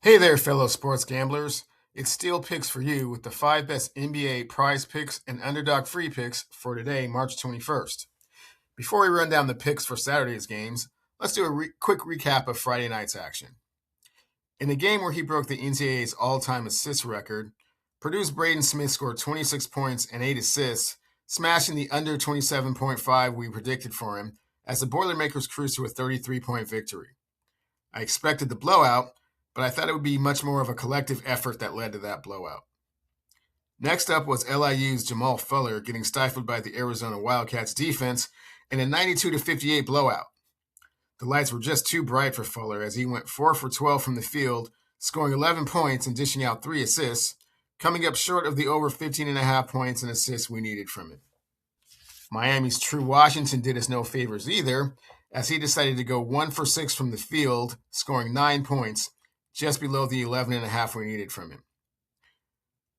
Hey there, fellow sports gamblers. It's Steel Picks for you with the 5 best NBA prize picks and underdog free picks for today, March 21st. Before we run down the picks for Saturday's games, let's do a quick recap of Friday night's action. In a game where he broke the NCAA's all-time assist record, Purdue's Braden Smith scored 26 points and 8 assists, smashing the under 27.5 we predicted for him as the Boilermakers cruised to a 33-point victory. I expected the blowout, but I thought it would be much more of a collective effort that led to that blowout. Next up was LIU's Jamal Fuller getting stifled by the Arizona Wildcats defense in a 92-58 blowout. The lights were just too bright for Fuller as he went 4 for 12 from the field, scoring 11 points and dishing out 3 assists, coming up short of the over 15.5 points and assists we needed from him. Miami's True Washington did us no favors either, as he decided to go 1 for 6 from the field, scoring 9 points, just below the 11.5 we needed from him.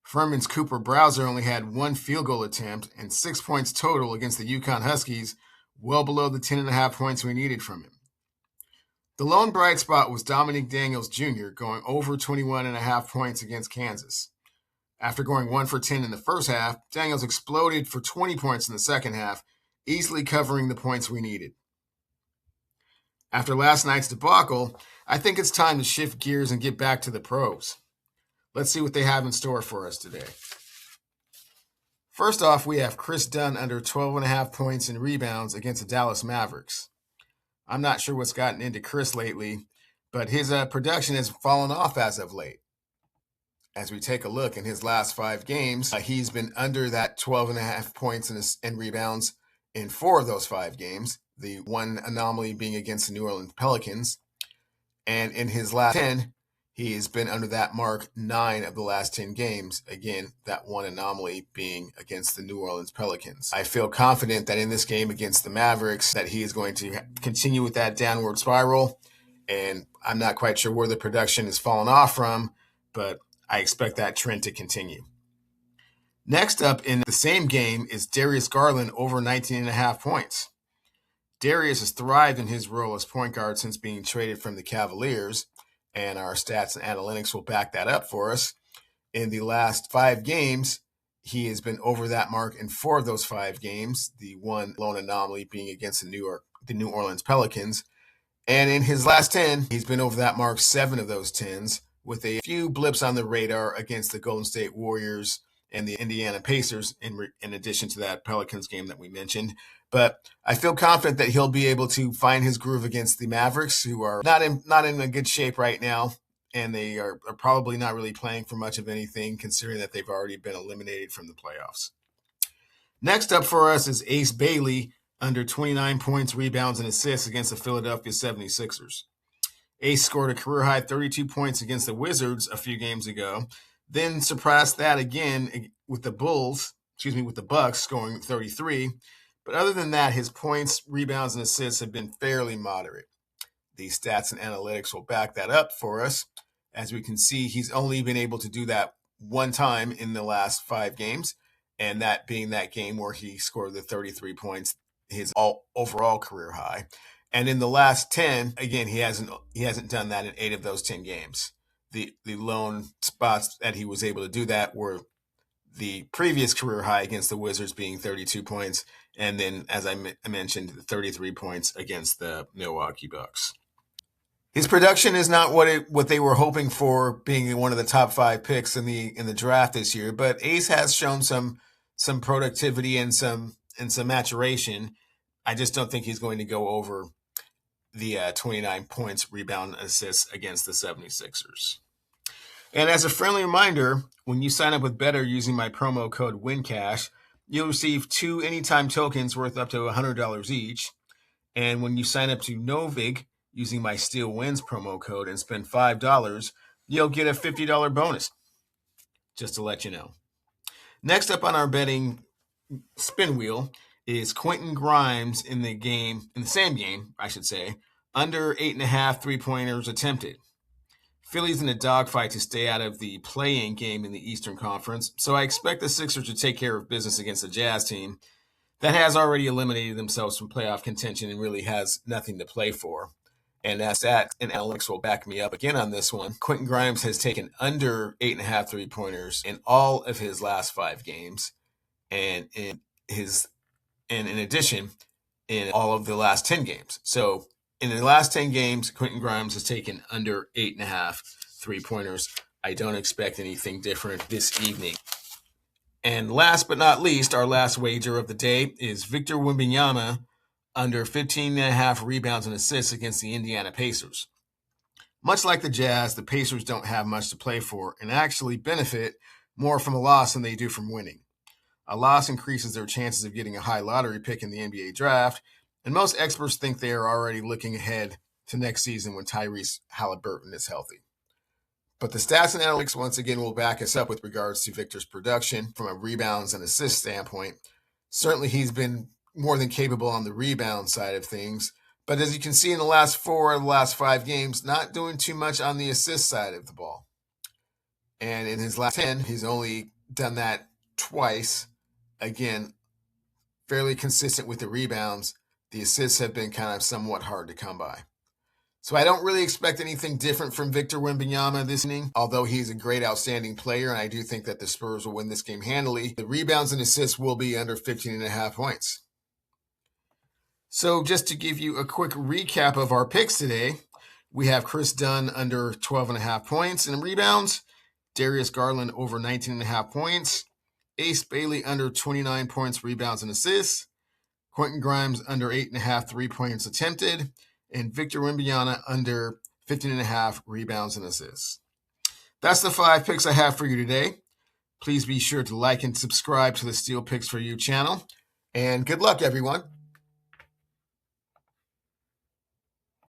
Furman's Cooper Browser only had 1 field goal attempt and 6 points total against the UConn Huskies, well below the 10.5 points we needed from him. The lone bright spot was Dominic Daniels Jr. going over 21.5 points against Kansas. After going 1 for 10 in the first half, Daniels exploded for 20 points in the second half, easily covering the points we needed. After last night's debacle, I think it's time to shift gears and get back to the pros. Let's see what they have in store for us today. First off, we have Chris Dunn under 12.5 points and rebounds against the Dallas Mavericks. I'm not sure what's gotten into Chris lately, but his production has fallen off as of late. As we take a look in his last 5 games, he's been under that 12.5 points and rebounds in 4 of those 5 games, the one anomaly being against the New Orleans Pelicans. And in his last 10, he has been under that mark 9 of the last 10 games. Again, that one anomaly being against the New Orleans Pelicans. I feel confident that in this game against the Mavericks that he is going to continue with that downward spiral. And I'm not quite sure where the production has fallen off from, but I expect that trend to continue. Next up in the same game is Darius Garland over 19.5 points. Darius has thrived in his role as point guard since being traded from the Cavaliers, and our stats and analytics will back that up for us. In the last 5 games, he has been over that mark in 4 of those 5 games, the one lone anomaly being against the New Orleans Pelicans. And in his last 10, he's been over that mark 7 of those 10s, with a few blips on the radar against the Golden State Warriors and the Indiana Pacers, in addition to that Pelicans game that we mentioned. But I feel confident that he'll be able to find his groove against the Mavericks, who are not in a good shape right now, and they are probably not really playing for much of anything, considering that they've already been eliminated from the playoffs. Next up for us is Ace Bailey, under 29 points, rebounds, and assists against the Philadelphia 76ers. Ace scored a career-high 32 points against the Wizards a few games ago, then surpassed that again with the Bucks scoring 33. But other than that, his points, rebounds, and assists have been fairly moderate. The stats and analytics will back that up for us. As we can see, he's only been able to do that one time in the last 5 games, and that being that game where he scored the 33 points, his overall career high. And in the last 10, again, he hasn't done that in 8 of those 10 games. The lone spots that he was able to do that were the previous career high against the Wizards being 32 points, and then, as I mentioned, 33 points against the Milwaukee Bucks. His production is not what they were hoping for, being one of the top 5 picks in the draft this year, but Ace has shown some productivity and some maturation. I just don't think he's going to go over the 29 points, rebound, assists against the 76ers. And as a friendly reminder, when you sign up with BETR using my promo code WINCASH, you'll receive 2 anytime tokens worth up to $100 each. And when you sign up to Novig using my STEELEWINS promo code and spend $5, you'll get a $50 bonus, just to let you know. Next up on our betting spin wheel is Quentin Grimes in the same game, under 8.5 3-pointers attempted. Philly's in a dogfight to stay out of the play-in game in the Eastern Conference, so I expect the Sixers to take care of business against the Jazz team that has already eliminated themselves from playoff contention and really has nothing to play for. And stats and analytics will back me up again on this one. Quentin Grimes has taken under 8.5 3-pointers in all of his last 5 games. And in addition, in all of the last 10 games. So in the last 10 games, Quentin Grimes has taken under 8.5 3-pointers. I don't expect anything different this evening. And last but not least, our last wager of the day is Victor Wembanyama under 15.5 rebounds and assists against the Indiana Pacers. Much like the Jazz, the Pacers don't have much to play for and actually benefit more from a loss than they do from winning. A loss increases their chances of getting a high lottery pick in the NBA draft, and most experts think they are already looking ahead to next season when Tyrese Halliburton is healthy. But the stats and analytics once again will back us up with regards to Victor's production from a rebounds and assist standpoint. Certainly he's been more than capable on the rebound side of things, but as you can see in the last 4 of the last 5 games, not doing too much on the assist side of the ball. And in his last 10, he's only done that twice. Again, fairly consistent with the rebounds. The assists have been kind of somewhat hard to come by. So I don't really expect anything different from Victor Wembanyama this inning, although he's a great, outstanding player, and I do think that the Spurs will win this game handily. The rebounds and assists will be under 15.5 points. So just to give you a quick recap of our picks today, we have Chris Dunn under 12.5 points in rebounds, Darius Garland over 19.5 points, Ace Bailey under 29 points, rebounds, and assists, Quentin Grimes under 8.5 3-points attempted, and Victor Wembanyama under 15.5 rebounds and assists. That's the 5 picks I have for you today. Please be sure to like and subscribe to the Steel Picks For You channel. And good luck, everyone.